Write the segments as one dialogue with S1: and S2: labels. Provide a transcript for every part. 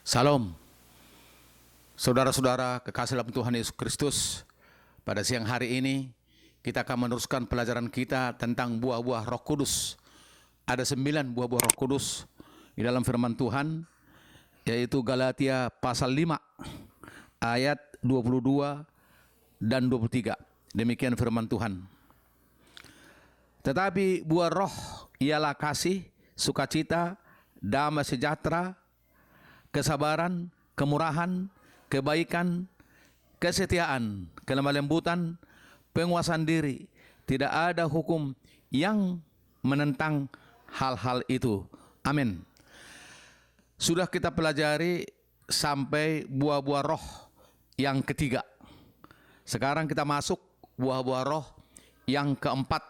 S1: Salam, saudara-saudara kekasih dalam Tuhan Yesus Kristus. Pada siang hari ini kita akan meneruskan pelajaran kita tentang buah-buah Roh Kudus. Ada 9 buah-buah Roh Kudus di dalam firman Tuhan, yaitu Galatia pasal 5 ayat 22 dan 23. Demikian firman Tuhan. Tetapi buah roh ialah kasih, sukacita, damai sejahtera, kesabaran, kemurahan, kebaikan, kesetiaan, kelemah lembutan, penguasaan diri. Tidak ada hukum yang menentang hal-hal itu. Amin. Sudah kita pelajari sampai buah-buah roh yang ketiga. Sekarang kita masuk buah-buah roh yang keempat,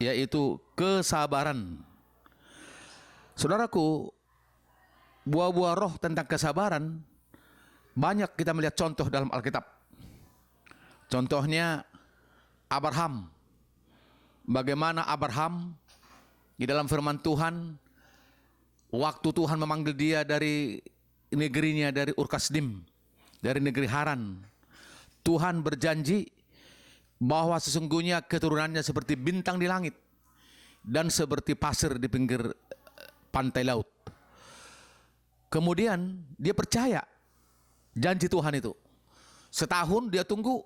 S1: yaitu kesabaran. Saudaraku, buah-buah roh tentang kesabaran banyak kita melihat contoh dalam Alkitab. Contohnya Abraham. Bagaimana Abraham di dalam firman Tuhan, waktu Tuhan memanggil dia dari negerinya, dari Ur Kasdim, dari negeri Haran, Tuhan berjanji bahwa sesungguhnya keturunannya seperti bintang di langit dan seperti pasir di pinggir pantai laut. Kemudian dia percaya janji Tuhan itu. Setahun dia tunggu,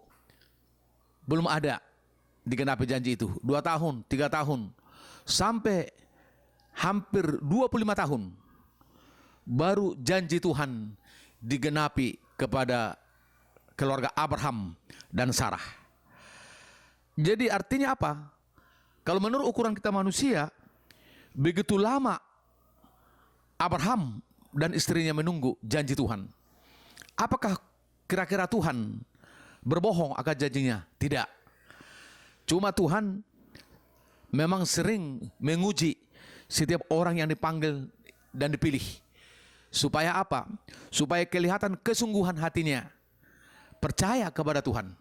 S1: belum ada digenapi janji itu. 2 tahun, 3 tahun, sampai hampir 25 tahun baru janji Tuhan digenapi kepada keluarga Abraham dan Sarah. Jadi artinya apa? Kalau menurut ukuran kita manusia, begitu lama Abraham dan istrinya menunggu janji Tuhan. Apakah kira-kira Tuhan berbohong akan janjinya? Tidak. Cuma Tuhan memang sering menguji setiap orang yang dipanggil dan dipilih. Supaya apa? Supaya kelihatan kesungguhan hatinya percaya kepada Tuhan.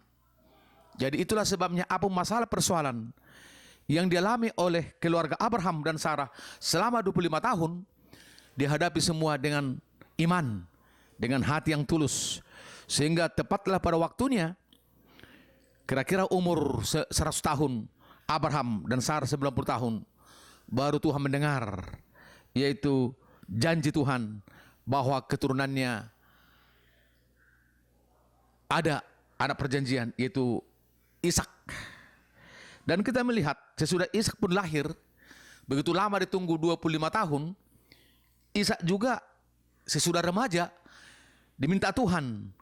S1: Jadi itulah sebabnya apa masalah persoalan yang dialami oleh keluarga Abraham dan Sarah selama 25 tahun, dihadapi semua dengan iman, dengan hati yang tulus, sehingga tepatlah pada waktunya, kira-kira umur 100 tahun Abraham dan Sarah 90 tahun, baru Tuhan mendengar, yaitu janji Tuhan bahwa keturunannya ada anak perjanjian, yaitu Ishak. Dan kita melihat sesudah Ishak pun lahir, begitu lama ditunggu 25 tahun, Ishak juga sesudah remaja diminta Tuhan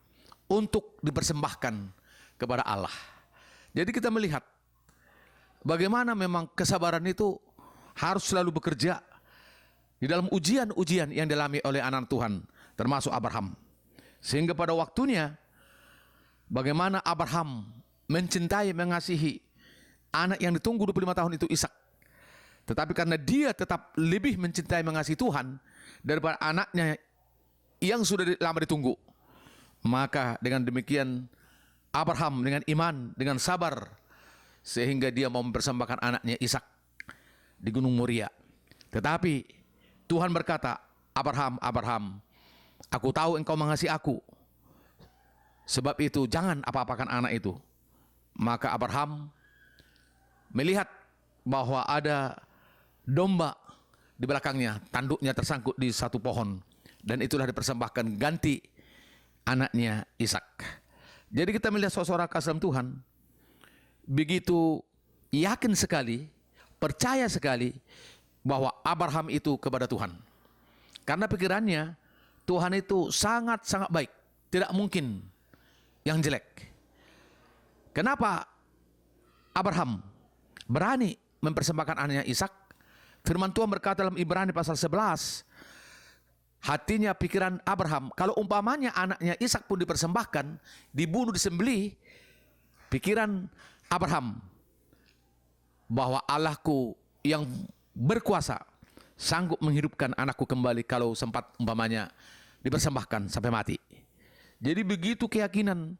S1: untuk dipersembahkan kepada Allah. Jadi kita melihat bagaimana memang kesabaran itu harus selalu bekerja di dalam ujian-ujian yang dialami oleh anak Tuhan, termasuk Abraham. Sehingga pada waktunya, bagaimana Abraham mencintai, mengasihi anak yang ditunggu 25 tahun itu, Ishak. Tetapi karena dia tetap lebih mencintai, mengasihi Tuhan daripada anaknya yang sudah lama ditunggu, maka dengan demikian Abraham dengan iman, dengan sabar, sehingga dia mau mempersembahkan anaknya Ishak di Gunung Moria. Tetapi Tuhan berkata, Abraham, Abraham, aku tahu engkau mengasihi aku, sebab itu jangan apa-apakan anak itu. Maka Abraham melihat bahwa ada domba di belakangnya, tanduknya tersangkut di satu pohon, dan itulah dipersembahkan ganti anaknya Ishak. Jadi kita melihat saudara kasih dalam Tuhan begitu yakin sekali, percaya sekali bahwa Abraham itu kepada Tuhan. Karena pikirannya Tuhan itu sangat-sangat baik, tidak mungkin yang jelek. Kenapa Abraham berani mempersembahkan anaknya Ishak? Firman Tuhan berkata dalam Ibrani pasal 11, hatinya, pikiran Abraham, kalau umpamanya anaknya Ishak pun dipersembahkan, dibunuh, disembelih, pikiran Abraham bahwa Allahku yang berkuasa sanggup menghidupkan anakku kembali kalau sempat umpamanya dipersembahkan sampai mati. Jadi begitu keyakinan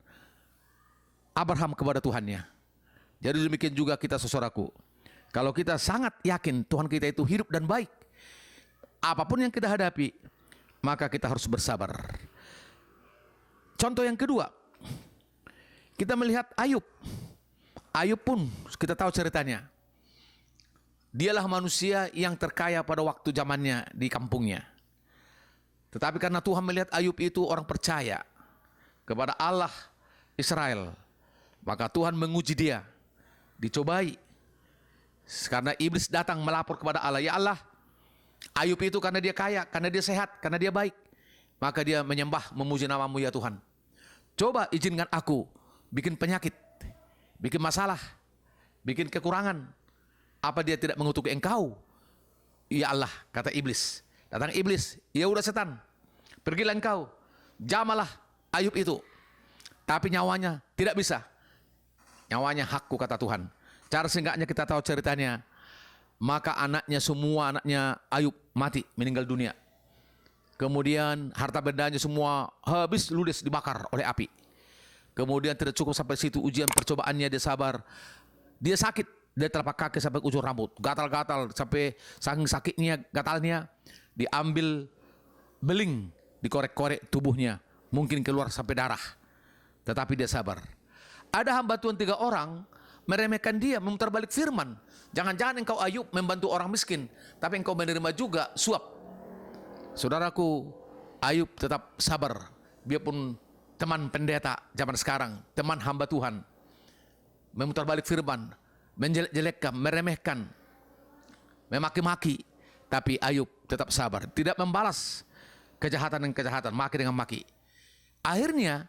S1: Abraham kepada Tuhannya. Jadi demikian juga kita, saudaraku. Kalau kita sangat yakin Tuhan kita itu hidup dan baik, apapun yang kita hadapi, maka kita harus bersabar. Contoh yang kedua, kita melihat Ayub. Ayub pun kita tahu ceritanya. Dialah manusia yang terkaya pada waktu zamannya di kampungnya. Tetapi karena Tuhan melihat Ayub itu orang percaya kepada Allah Israel, maka Tuhan menguji dia, dicobai. Karena iblis datang melapor kepada Allah, ya Allah, Ayub itu karena dia kaya, karena dia sehat, karena dia baik, maka dia menyembah, memuji namamu ya Tuhan. Coba izinkan aku bikin penyakit, bikin masalah, bikin kekurangan. Apa dia tidak mengutuk engkau? Ya Allah, kata iblis. Datang iblis, ya udah setan, pergilah engkau, jamalah Ayub itu. Tapi nyawanya tidak bisa. Nyawanya hakku, kata Tuhan. Cara singkatnya kita tahu ceritanya. Maka semua anaknya Ayub mati, meninggal dunia. Kemudian harta bendanya semua habis ludes, dibakar oleh api. Kemudian tidak cukup sampai situ ujian percobaannya, dia sabar. Dia sakit, dia telapak kaki sampai ujung rambut, gatal-gatal sampai saking sakitnya, gatalnya, diambil beling, dikorek-korek tubuhnya, mungkin keluar sampai darah. Tetapi dia sabar. Ada hamba Tuhan 3 orang meremehkan dia, memutar balik firman. Jangan-jangan engkau Ayub membantu orang miskin, tapi engkau menerima juga suap. Saudaraku, Ayub tetap sabar. Biarpun teman pendeta zaman sekarang, teman hamba Tuhan, memutar balik firman, menjelek-jelekkan, meremehkan, memaki-maki, tapi Ayub tetap sabar, tidak membalas kejahatan dengan kejahatan, maki dengan maki. Akhirnya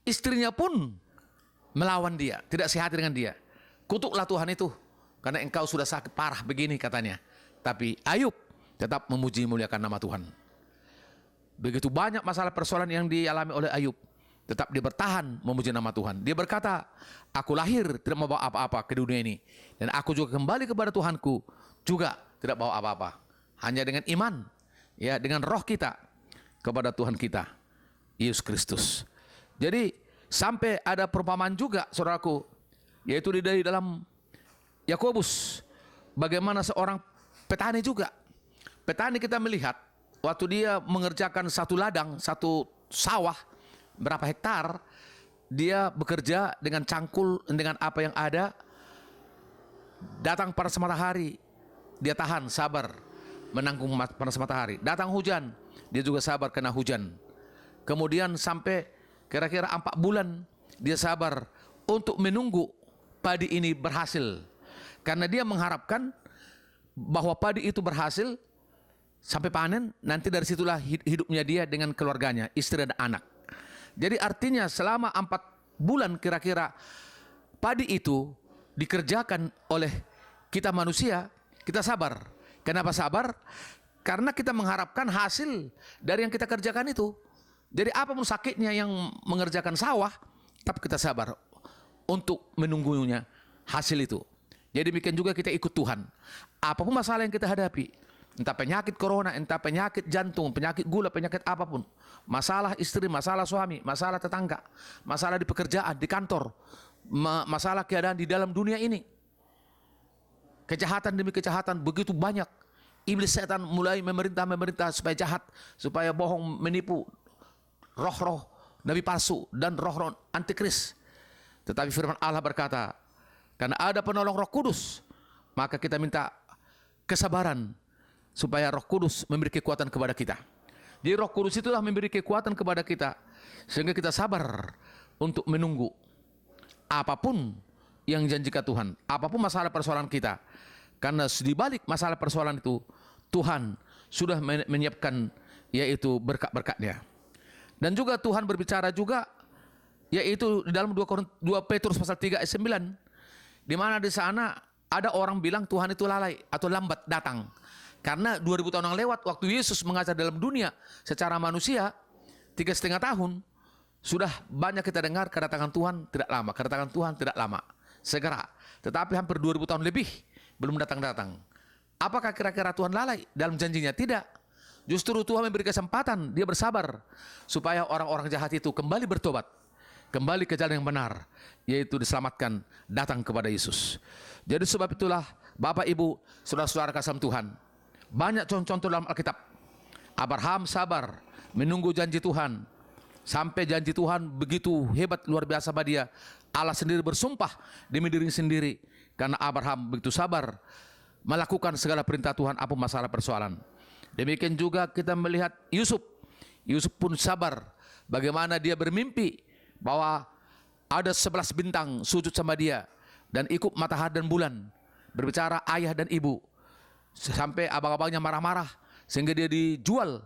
S1: istrinya pun melawan dia, tidak sehati dengan dia. Kutuklah Tuhan itu, karena engkau sudah sakit parah begini, katanya. Tapi Ayub tetap memuji muliakan nama Tuhan. Begitu banyak masalah persoalan yang dialami oleh Ayub, tetap dia bertahan memuji nama Tuhan. Dia berkata, aku lahir tidak membawa apa-apa ke dunia ini, dan aku juga kembali kepada Tuhanku juga tidak bawa apa-apa. Hanya dengan iman, ya, dengan roh kita kepada Tuhan kita, Yesus Kristus. Jadi sampai ada perumpamaan juga, saudaraku, yaitu dari dalam Yakobus, bagaimana seorang petani juga. Petani kita melihat waktu dia mengerjakan satu ladang, satu sawah berapa hektar, dia bekerja dengan cangkul, dengan apa yang ada. Datang panas matahari, dia tahan, sabar, menanggung panas matahari. Datang hujan, dia juga sabar kena hujan. Kemudian sampai kira-kira 4 bulan dia sabar untuk menunggu padi ini berhasil. Karena dia mengharapkan bahwa padi itu berhasil sampai panen, nanti dari situlah hidupnya dia dengan keluarganya, istri dan anak. Jadi artinya selama 4 bulan kira-kira padi itu dikerjakan oleh kita manusia, kita sabar. Kenapa sabar? Karena kita mengharapkan hasil dari yang kita kerjakan itu. Jadi apapun sakitnya yang mengerjakan sawah, tapi kita sabar untuk menunggunya hasil itu. Jadi demikian juga kita ikut Tuhan. Apapun masalah yang kita hadapi, entah penyakit corona, entah penyakit jantung, penyakit gula, penyakit apapun, masalah istri, masalah suami, masalah tetangga, masalah di pekerjaan, di kantor, masalah keadaan di dalam dunia ini, kejahatan demi kejahatan begitu banyak. Iblis setan mulai memerintah supaya jahat, supaya bohong, menipu, roh-roh nabi palsu dan roh-roh antikris. Tetapi firman Allah berkata, karena ada penolong Roh Kudus, maka kita minta kesabaran supaya Roh Kudus memberi kekuatan kepada kita. Jadi Roh Kudus itulah memberi kekuatan kepada kita sehingga kita sabar untuk menunggu apapun yang janjikan Tuhan, apapun masalah persoalan kita. Karena di balik masalah persoalan itu Tuhan sudah menyiapkan yaitu berkat-berkatnya. Dan juga Tuhan berbicara juga yaitu di dalam 2 Petrus pasal 3 ayat 9, di mana di sana ada orang bilang Tuhan itu lalai atau lambat datang. Karena 2000 tahun yang lewat waktu Yesus mengajar dalam dunia secara manusia 3,5 tahun, sudah banyak kita dengar kedatangan Tuhan tidak lama, kedatangan Tuhan tidak lama, segera. Tetapi hampir 2000 tahun lebih belum datang-datang. Apakah kira-kira Tuhan lalai dalam janjinya? Tidak. Justru Tuhan memberi kesempatan, dia bersabar supaya orang-orang jahat itu kembali bertobat, kembali ke jalan yang benar, yaitu diselamatkan, datang kepada Yesus. Jadi sebab itulah Bapak Ibu, saudara-saudara kasih Tuhan, banyak contoh-contoh dalam Alkitab. Abraham sabar menunggu janji Tuhan. Sampai janji Tuhan begitu hebat, luar biasa pada dia. Allah sendiri bersumpah demi diri sendiri. Karena Abraham begitu sabar melakukan segala perintah Tuhan apa masalah persoalan. Demikian juga kita melihat Yusuf. Yusuf pun sabar. Bagaimana dia bermimpi bahwa ada 11 bintang sujud sama dia. Dan ikut matahari dan bulan. Berbicara ayah dan ibu. Sampai abang-abangnya marah-marah. Sehingga dia dijual.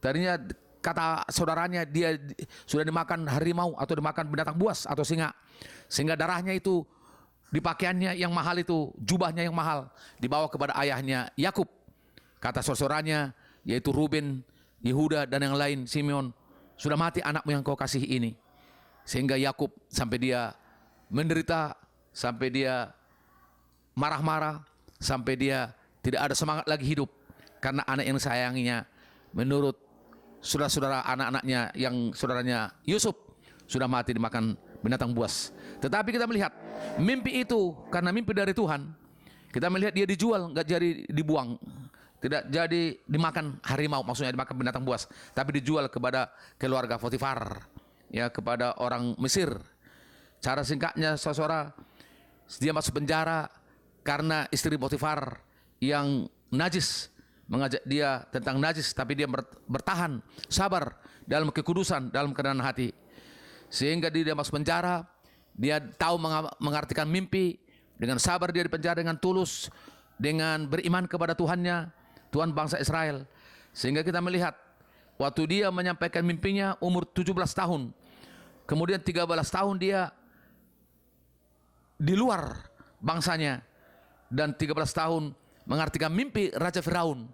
S1: Tadinya kata saudaranya dia sudah dimakan harimau atau dimakan binatang buas atau singa. Sehingga darahnya itu di pakaiannya yang mahal itu, jubahnya yang mahal dibawa kepada ayahnya Yakub. Kata saudaranya yaitu Ruben, Yehuda dan yang lain, Simeon, sudah mati anakmu yang kau kasih ini. Sehingga Yakub sampai dia menderita, sampai dia marah-marah, sampai dia tidak ada semangat lagi hidup karena anak yang sayanginya menurut saudara-saudara anak-anaknya yang saudaranya Yusuf sudah mati dimakan binatang buas. Tetapi kita melihat mimpi itu karena mimpi dari Tuhan. Kita melihat dia dijual, nggak jadi dibuang, tidak jadi dimakan harimau, maksudnya dimakan binatang buas, tapi dijual kepada keluarga Potifar, ya, kepada orang Mesir. Cara singkatnya, saudara, dia masuk penjara karena istri Potifar yang najis mengajak dia tentang najis, tapi dia bertahan, sabar dalam kekudusan, dalam kerendahan hati. Sehingga dia masuk penjara, dia tahu mengartikan mimpi, dengan sabar dia di penjara dengan tulus, dengan beriman kepada Tuhannya, Tuhan bangsa Israel. Sehingga kita melihat, waktu dia menyampaikan mimpinya umur 17 tahun, kemudian 13 tahun dia di luar bangsanya, dan 13 tahun mengartikan mimpi Raja Firaun.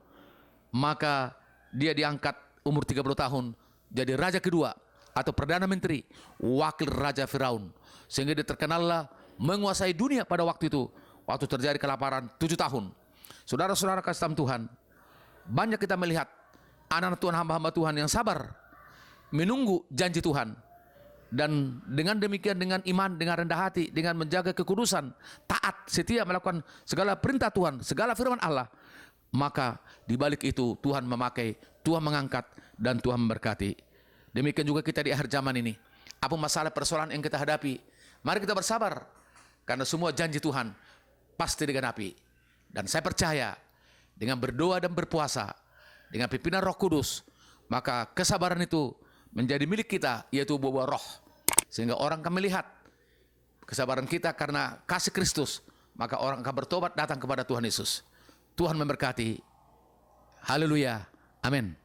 S1: Maka dia diangkat umur 30 tahun jadi raja kedua atau perdana menteri, wakil Raja Firaun. Sehingga dia terkenallah menguasai dunia pada waktu itu, waktu terjadi kelaparan 7 tahun. Saudara-saudara kasih dalam Tuhan, banyak kita melihat anak-anak Tuhan, hamba-hamba Tuhan yang sabar menunggu janji Tuhan. Dan dengan demikian, dengan iman, dengan rendah hati, dengan menjaga kekudusan, taat, setia melakukan segala perintah Tuhan, segala firman Allah, maka di balik itu Tuhan memakai, Tuhan mengangkat, dan Tuhan memberkati. Demikian juga kita di akhir zaman ini. Apa masalah persoalan yang kita hadapi, mari kita bersabar, karena semua janji Tuhan pasti digenapi. Dan saya percaya dengan berdoa dan berpuasa, dengan pimpinan Roh Kudus, maka kesabaran itu menjadi milik kita, yaitu buah-buah roh. Sehingga orang akan melihat kesabaran kita karena kasih Kristus, maka orang akan bertobat datang kepada Tuhan Yesus. Tuhan memberkati. Haleluya. Amin.